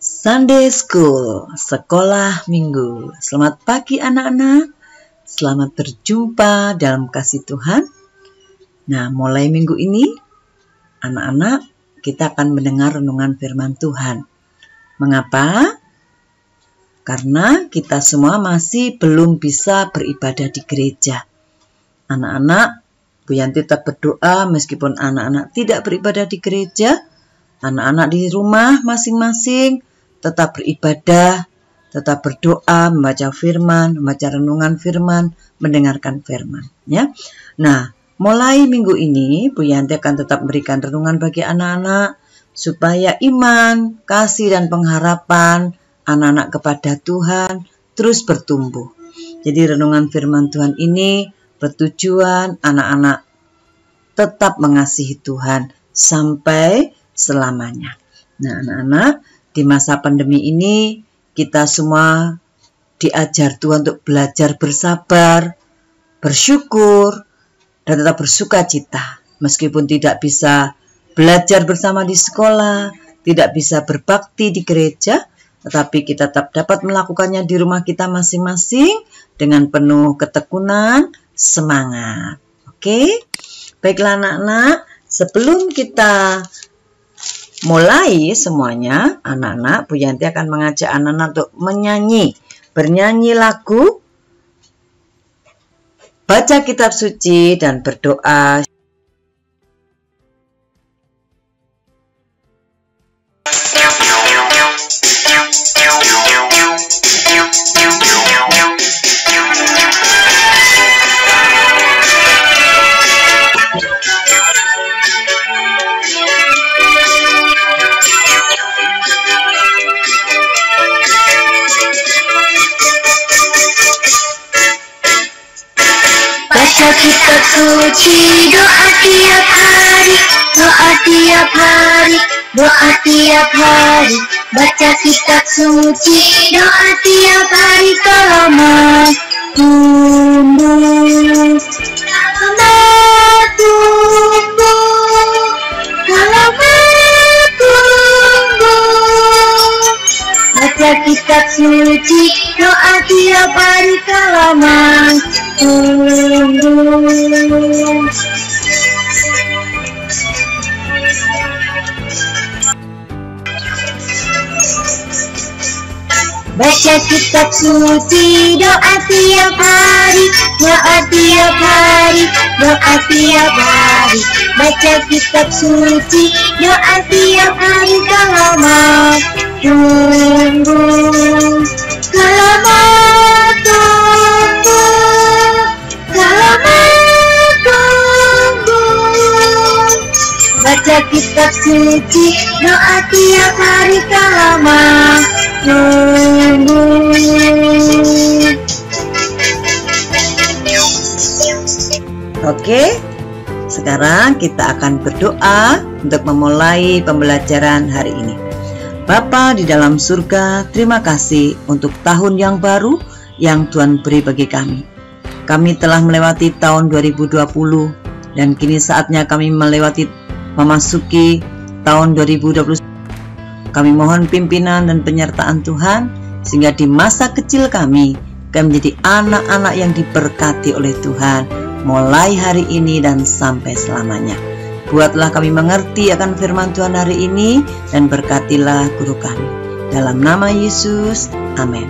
Sunday School, sekolah minggu. Selamat pagi anak-anak, selamat berjumpa dalam kasih Tuhan. Nah, mulai minggu ini, anak-anak, kita akan mendengar renungan firman Tuhan. Mengapa? Karena kita semua masih belum bisa beribadah di gereja. Anak-anak, Bu Yanti tetap berdoa meskipun anak-anak tidak beribadah di gereja. Anak-anak di rumah masing-masing tetap beribadah, tetap berdoa, membaca firman, membaca renungan firman, mendengarkan firman. Ya. Nah, mulai minggu ini, Bu Yanti akan tetap memberikan renungan bagi anak-anak, supaya iman, kasih, dan pengharapan anak-anak kepada Tuhan terus bertumbuh. Jadi renungan firman Tuhan ini bertujuan anak-anak tetap mengasihi Tuhan sampai selamanya. Nah, anak-anak, di masa pandemi ini, kita semua diajar Tuhan untuk belajar bersabar, bersyukur, dan tetap bersuka cita. Meskipun tidak bisa belajar bersama di sekolah, tidak bisa berbakti di gereja, tetapi kita tetap dapat melakukannya di rumah kita masing-masing dengan penuh ketekunan, semangat. Oke? Baiklah anak-anak, sebelum kita mulai semuanya, anak-anak, Bu Yanti akan mengajak anak-anak untuk bernyanyi lagu, baca kitab suci, dan berdoa. Baca kitab suci, doa tiap hari, doa tiap hari, doa tiap hari. Baca kitab suci, doa tiap hari, kalau mau tumbuh, kalau mau tumbuh, kalau mau tumbuh. Baca kitab suci, doa tiap hari, kalau mau tumbuh. Baca kitab suci, doa tiap hari, doa tiap hari, doa tiap hari. Baca kitab suci, doa tiap hari, kalau mau tumbuh, kalau mau tumbuh, kalau mau tumbuh. Baca kitab suci, doa tiap hari, kalau mau tumbuh. Oke, sekarang kita akan berdoa untuk memulai pembelajaran hari ini. Bapa di dalam surga, terima kasih untuk tahun yang baru yang Tuhan beri bagi kami. Kami telah melewati tahun 2020 dan kini saatnya kami memasuki tahun 2021. Kami mohon pimpinan dan penyertaan Tuhan sehingga di masa kecil kami menjadi anak-anak yang diberkati oleh Tuhan mulai hari ini dan sampai selamanya. Buatlah kami mengerti akan firman Tuhan hari ini dan berkatilah guru kami. Dalam nama Yesus, amin.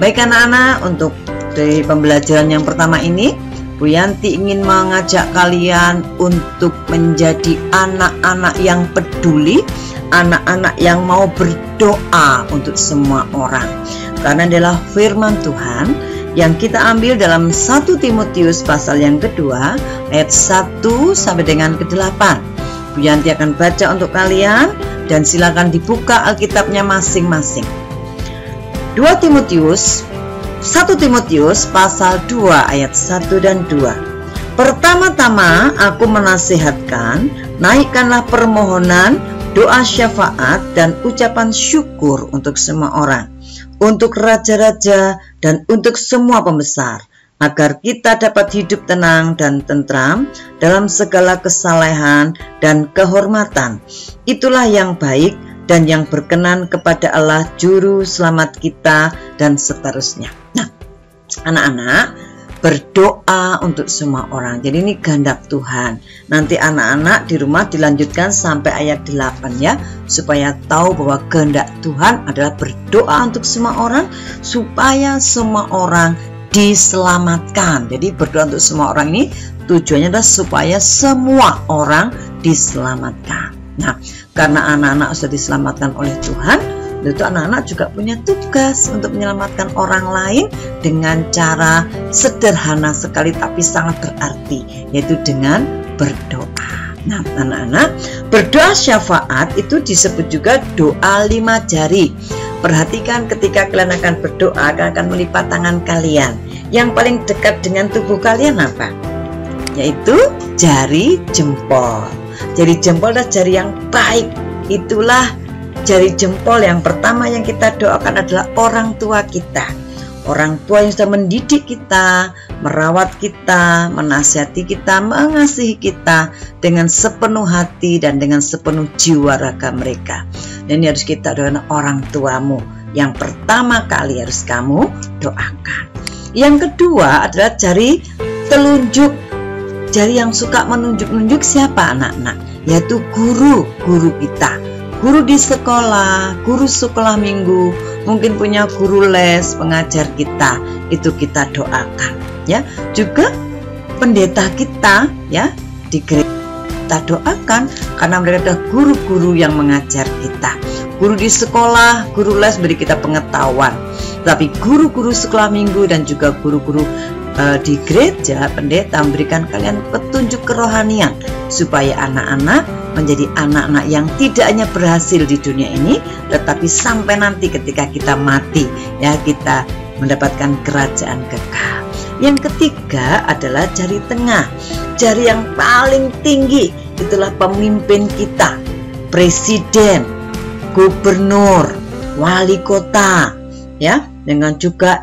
Baik anak-anak, untuk dari pembelajaran yang pertama ini, Bu Yanti ingin mengajak kalian untuk menjadi anak-anak yang peduli, anak-anak yang mau berdoa untuk semua orang. Karena adalah firman Tuhan yang kita ambil dalam 1 Timotius pasal yang kedua ayat 1 sampai dengan ke-8. Bu Yanti akan baca untuk kalian dan silakan dibuka Alkitabnya masing-masing. 1 Timotius pasal 2 ayat 1 dan 2. Pertama-tama aku menasihatkan, naikkanlah permohonan, doa syafaat dan ucapan syukur untuk semua orang, untuk raja-raja dan untuk semua pembesar, agar kita dapat hidup tenang dan tentram dalam segala kesalehan dan kehormatan. Itulah yang baik dan yang berkenan kepada Allah Juru Selamat kita, dan seterusnya. Nah, anak-anak, berdoa untuk semua orang. Jadi ini kehendak Tuhan. Nanti anak-anak di rumah dilanjutkan sampai ayat 8 ya, supaya tahu bahwa kehendak Tuhan adalah berdoa untuk semua orang supaya semua orang diselamatkan. Jadi berdoa untuk semua orang ini tujuannya adalah supaya semua orang diselamatkan. Nah, karena anak-anak sudah diselamatkan oleh Tuhan, itu anak-anak juga punya tugas untuk menyelamatkan orang lain dengan cara sederhana sekali tapi sangat berarti, yaitu dengan berdoa. Nah, anak-anak, berdoa syafaat itu disebut juga doa 5 jari. Perhatikan ketika kalian akan berdoa, kalian akan melipat tangan kalian. Yang paling dekat dengan tubuh kalian apa? Yaitu jari jempol. Jari jempol adalah jari yang baik. Itulah jari jempol yang pertama yang kita doakan adalah orang tua kita. Orang tua yang sudah mendidik kita, merawat kita, menasihati kita, mengasihi kita dengan sepenuh hati dan dengan sepenuh jiwa raga mereka. Dan ini harus kita doakan orang tuamu. Yang pertama kali harus kamu doakan. Yang kedua adalah jari telunjuk. Jari yang suka menunjuk-nunjuk siapa anak-anak? Yaitu guru kita. Guru di sekolah, guru sekolah minggu, mungkin punya guru les, pengajar kita, itu kita doakan ya. Juga pendeta kita ya di gereja kita doakan, karena mereka adalah guru-guru yang mengajar kita. Guru di sekolah, guru les beri kita pengetahuan, tapi guru-guru sekolah minggu dan juga guru-guru di gereja, pendeta memberikan kalian petunjuk kerohanian supaya anak-anak menjadi anak-anak yang tidak hanya berhasil di dunia ini, tetapi sampai nanti ketika kita mati ya, kita mendapatkan kerajaan kekal. Yang ketiga adalah jari tengah. Jari yang paling tinggi itulah pemimpin kita, presiden, gubernur, wali kota ya, dengan juga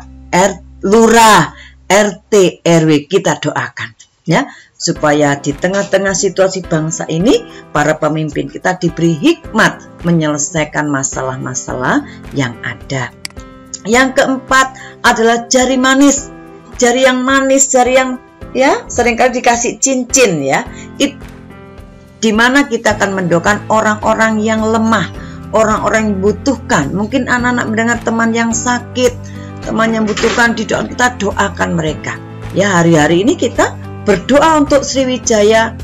lurah, RT, RW kita doakan ya, supaya di tengah-tengah situasi bangsa ini para pemimpin kita diberi hikmat menyelesaikan masalah-masalah yang ada. Yang keempat adalah jari manis. Jari yang manis, jari yang ya seringkali dikasih cincin ya. Di mana kita akan mendoakan orang-orang yang lemah, orang-orang yang butuhkan. Mungkin anak-anak mendengar teman yang sakit, teman yang butuhkan, di doa kita doakan mereka. Ya, hari-hari ini kita berdoa untuk Sriwijaya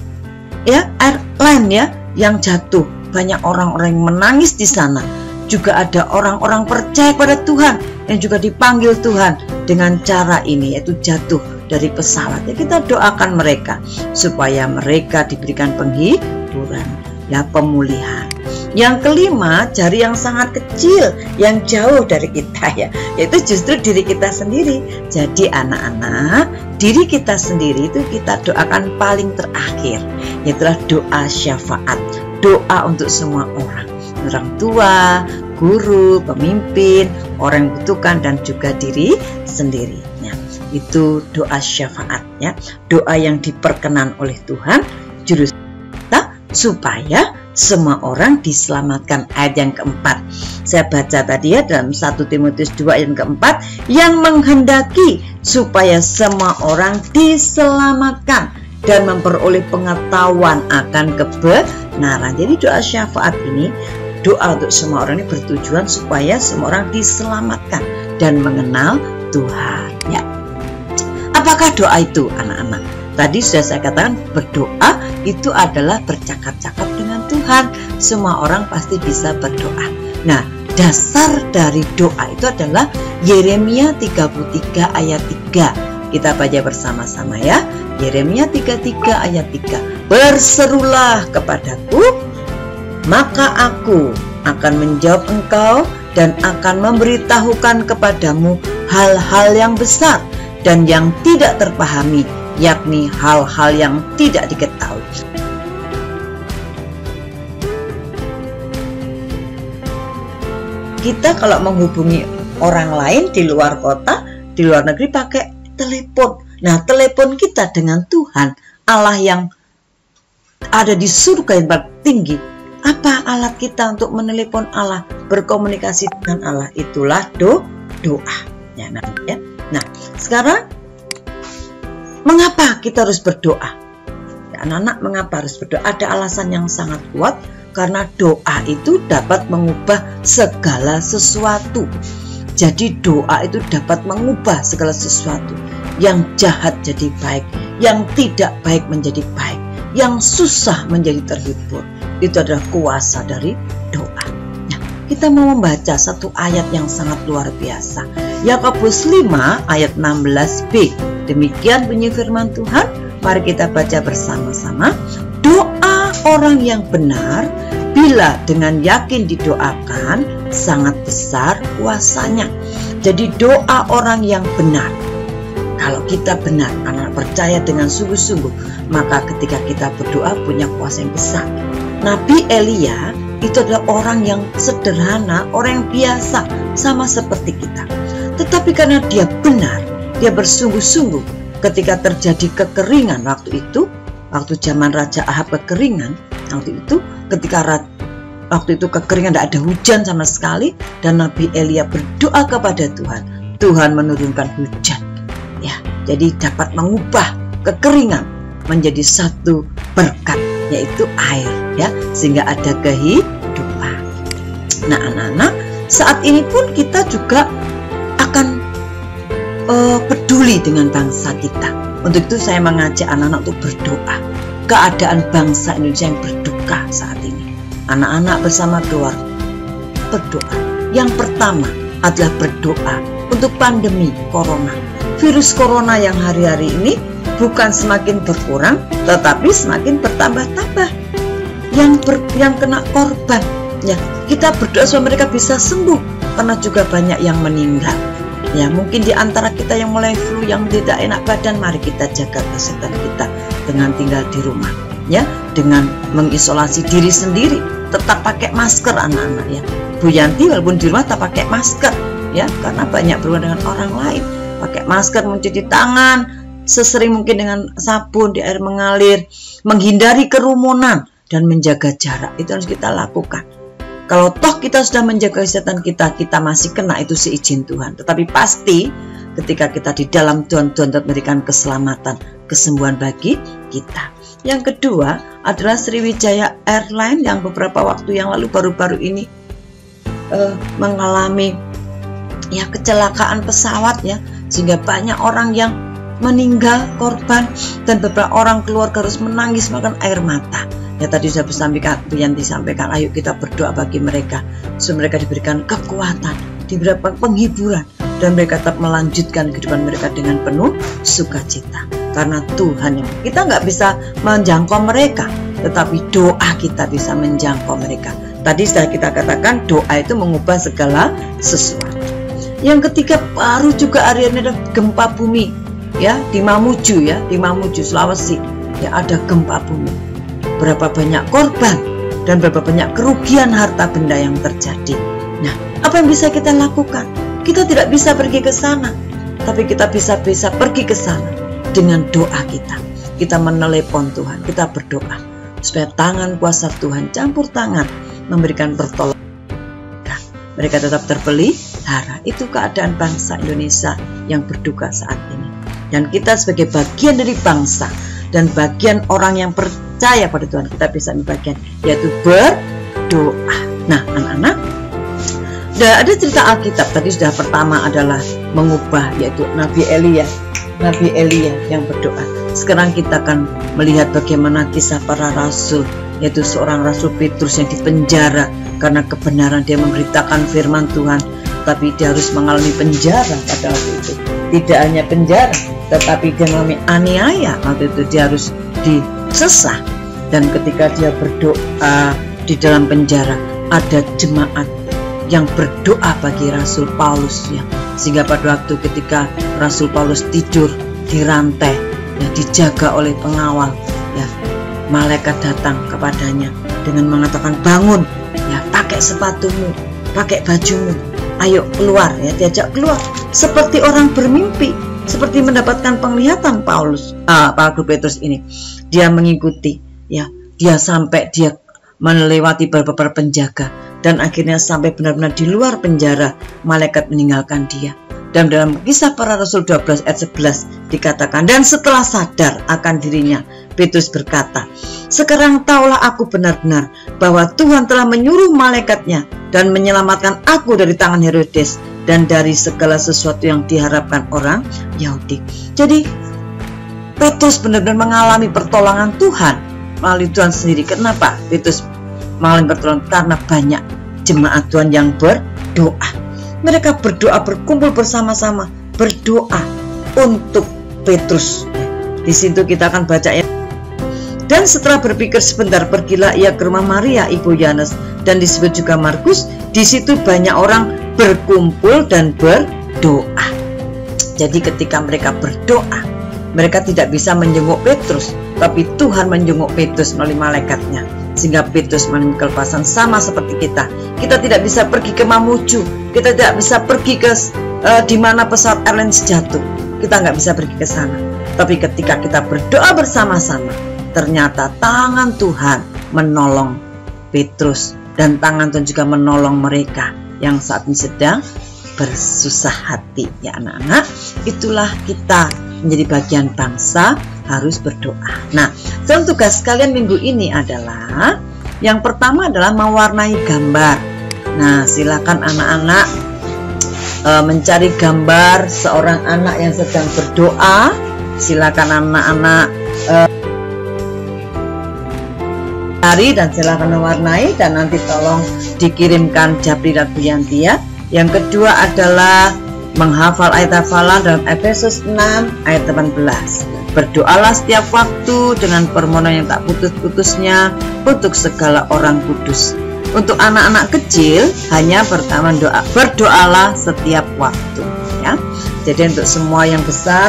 ya, Airline ya, yang jatuh. Banyak orang-orang yang menangis di sana. Juga ada orang-orang percaya pada Tuhan yang juga dipanggil Tuhan dengan cara ini, yaitu jatuh dari pesawat. Ya, kita doakan mereka supaya mereka diberikan penghiburan ya, pemulihan. Yang kelima, jari yang sangat kecil, yang jauh dari kita ya, yaitu justru diri kita sendiri. Jadi anak-anak, diri kita sendiri itu kita doakan paling terakhir, yaitulah doa syafaat, doa untuk semua orang tua, guru, pemimpin, orang yang butuhkan, dan juga diri sendiri. Nah, itu doa syafaat ya, doa yang diperkenan oleh Tuhan Juru kita supaya semua orang diselamatkan. Ayat yang keempat saya baca tadi ya, dalam 1 Timotius 2 ayat keempat, yang menghendaki supaya semua orang diselamatkan dan memperoleh pengetahuan akan kebenaran. Jadi doa syafaat ini, doa untuk semua orang ini bertujuan supaya semua orang diselamatkan dan mengenal Tuhan ya. Apakah doa itu anak-anak? Tadi sudah saya katakan, berdoa itu adalah bercakap-cakap dengan Tuhan. Semua orang pasti bisa berdoa. Nah, dasar dari doa itu adalah Yeremia 33 ayat 3. Kita baca bersama-sama ya. Yeremia 33 ayat 3. Berserulah kepadaku, maka aku akan menjawab engkau dan akan memberitahukan kepadamu hal-hal yang besar dan yang tidak terpahami, yakni hal-hal yang tidak diketahui. Kita kalau menghubungi orang lain di luar kota, di luar negeri pakai telepon. Nah, telepon kita dengan Tuhan, Allah yang ada di surga yang paling tinggi. Apa alat kita untuk menelepon Allah, berkomunikasi dengan Allah? Itulah doa. Ya, Nah, sekarang mengapa kita harus berdoa? Ya, anak-anak, mengapa harus berdoa? Ada alasan yang sangat kuat, karena doa itu dapat mengubah segala sesuatu. Jadi doa itu dapat mengubah segala sesuatu. Yang jahat jadi baik, yang tidak baik menjadi baik, yang susah menjadi terhibur. Itu adalah kuasa dari doa. Nah, kita mau membaca satu ayat yang sangat luar biasa. Yakobus 5 ayat 16b. Demikian bunyi firman Tuhan. Mari kita baca bersama-sama. Doa orang yang benar, bila dengan yakin didoakan, sangat besar kuasanya. Jadi doa orang yang benar, kalau kita benar, anak percaya dengan sungguh-sungguh, maka ketika kita berdoa punya kuasa yang besar. Nabi Elia itu adalah orang yang sederhana, orang yang biasa, sama seperti kita. Tetapi karena dia benar, dia bersungguh-sungguh, ketika terjadi kekeringan waktu itu, waktu zaman Raja Ahab kekeringan, waktu itu kekeringan, tidak ada hujan sama sekali, dan Nabi Elia berdoa kepada Tuhan. Tuhan menurunkan hujan. Ya, jadi dapat mengubah kekeringan menjadi satu berkat, yaitu air, ya, sehingga ada kehidupan. Nah, anak-anak, saat ini pun kita juga akan peduli dengan bangsa kita. Untuk itu saya mengajak anak-anak untuk berdoa. Keadaan bangsa Indonesia yang berduka saat ini. Anak-anak bersama keluarga berdoa. Yang pertama adalah berdoa untuk pandemi corona. Virus corona yang hari-hari ini bukan semakin berkurang, tetapi semakin bertambah-tambah. Yang kena korban, ya, kita berdoa supaya mereka bisa sembuh, karena juga banyak yang meninggal. Ya, mungkin di antara kita yang mulai flu, yang tidak enak badan, mari kita jaga kesehatan kita dengan tinggal di rumah, ya, dengan mengisolasi diri sendiri, tetap pakai masker anak-anak, ya. Bu Yanti walaupun di rumah tak pakai masker, ya, karena banyak berhubungan dengan orang lain. Pakai masker, mencuci tangan sesering mungkin dengan sabun di air mengalir, menghindari kerumunan dan menjaga jarak. Itu harus kita lakukan. Kalau toh kita sudah menjaga kesehatan kita masih kena, itu seizin Tuhan. Tetapi pasti ketika kita di dalam Tuhan memberikan keselamatan, kesembuhan bagi kita. Yang kedua adalah Sriwijaya Airline yang beberapa waktu yang lalu baru-baru ini mengalami, ya, kecelakaan pesawat, ya, sehingga banyak orang yang meninggal, korban, dan beberapa orang keluarga harus menangis makan air mata. Ya, tadi sudah disampaikan, Bu Yanti sampaikan, ayo kita berdoa bagi mereka supaya mereka diberikan kekuatan, diberikan penghiburan, dan mereka tetap melanjutkan kehidupan mereka dengan penuh sukacita. Karena Tuhan yang kita nggak bisa menjangkau mereka, tetapi doa kita bisa menjangkau mereka. Tadi sudah kita katakan doa itu mengubah segala sesuatu. Yang ketiga baru juga hari ini ada gempa bumi, ya, di Mamuju, ya, di Mamuju Sulawesi, ya, ada gempa bumi. Berapa banyak korban dan berapa banyak kerugian harta benda yang terjadi. Nah, apa yang bisa kita lakukan? Kita tidak bisa pergi ke sana, tapi kita bisa pergi ke sana dengan doa kita. Kita menelepon Tuhan, kita berdoa supaya tangan kuasa Tuhan campur tangan memberikan pertolongan. Mereka tetap terpelihara. Itu keadaan bangsa Indonesia yang berduka saat ini. Dan kita sebagai bagian dari bangsa dan bagian orang yang percaya pada Tuhan, kita bisa bagian, yaitu berdoa. Nah, anak-anak, ada cerita Alkitab tadi sudah. Pertama adalah mengubah, yaitu Nabi Elia yang berdoa. Sekarang kita akan melihat bagaimana kisah para rasul, yaitu seorang Rasul Petrus yang dipenjara karena kebenaran dia memberitakan firman Tuhan, tapi dia harus mengalami penjara pada waktu itu. Tidak hanya penjara, tetapi dia mengalami aniaya. Waktu itu dia harus disesah, dan ketika dia berdoa di dalam penjara, ada jemaat yang berdoa bagi Rasul Paulus, ya, sehingga pada waktu ketika Rasul Paulus tidur di rantai, ya, dijaga oleh pengawal, ya, malaikat datang kepadanya dengan mengatakan, bangun, ya, pakai sepatumu, pakai bajumu, ayo keluar, ya, diajak keluar seperti orang bermimpi. seperti mendapatkan penglihatan Pak Guru Petrus ini. Dia mengikuti, ya, dia sampai dia melewati beberapa penjaga dan akhirnya sampai benar-benar di luar penjara, malaikat meninggalkan dia. Dan dalam Kisah Para Rasul 12 ayat 11 dikatakan, dan setelah sadar akan dirinya, Petrus berkata, sekarang taulah aku benar-benar bahwa Tuhan telah menyuruh malaikatnya dan menyelamatkan aku dari tangan Herodes dan dari segala sesuatu yang diharapkan orang Yahudi. Jadi Petrus benar-benar mengalami pertolongan Tuhan melalui Tuhan sendiri. Kenapa Petrus mengalami pertolongan? Karena banyak jemaat Tuhan yang berdoa. Mereka berdoa, berkumpul bersama-sama, berdoa untuk Petrus. Di situ kita akan baca ya. Dan setelah berpikir sebentar, pergilah ia ke rumah Maria, ibu Yohanes, dan disebut juga Markus. Di situ banyak orang berkumpul dan berdoa. Jadi ketika mereka berdoa, mereka tidak bisa menjenguk Petrus, tapi Tuhan menjenguk Petrus melalui malaikatnya, sehingga Petrus mengalami kelepasan. Sama seperti kita. Kita tidak bisa pergi ke Mamuju, kita tidak bisa pergi ke di mana pesawat airlines jatuh. Kita nggak bisa pergi ke sana. Tapi ketika kita berdoa bersama-sama, ternyata tangan Tuhan menolong Petrus, dan tangan Tuhan juga menolong mereka yang saat ini sedang bersusah hati. Ya anak-anak, itulah kita menjadi bagian bangsa harus berdoa. Nah, dalam tugas kalian minggu ini adalah yang pertama adalah mewarnai gambar. Nah, silakan anak-anak mencari gambar seorang anak yang sedang berdoa. Silakan anak-anak cari dan silakan mewarnai, dan nanti tolong dikirimkan Japri dan Bu Yanti ya. Yang kedua adalah menghafal ayat hafalan dalam Efesus 6 ayat 18. Berdoalah setiap waktu dengan permohonan yang tak putus-putusnya untuk segala orang kudus. Untuk anak-anak kecil hanya pertama doa, berdoalah setiap waktu ya. Jadi untuk semua yang besar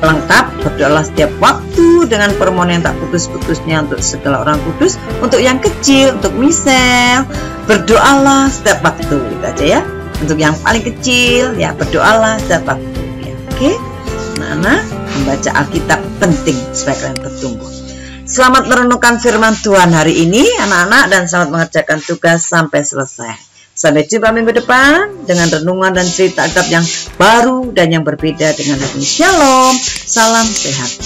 lengkap, berdoalah setiap waktu dengan permohonan yang tak putus-putusnya untuk segala orang kudus. Untuk yang kecil, untuk Michelle, berdoalah setiap waktu, gitu aja ya. Untuk yang paling kecil ya, berdoalah setiap waktu ya. Oke, anak-anak, membaca Alkitab penting supaya kalian bertumbuh. Selamat merenungkan firman Tuhan hari ini anak-anak, dan selamat mengerjakan tugas sampai selesai. Sampai jumpa minggu depan dengan renungan dan cerita Alkitab yang baru dan yang berbeda dengan hari ini. Shalom, salam sehat.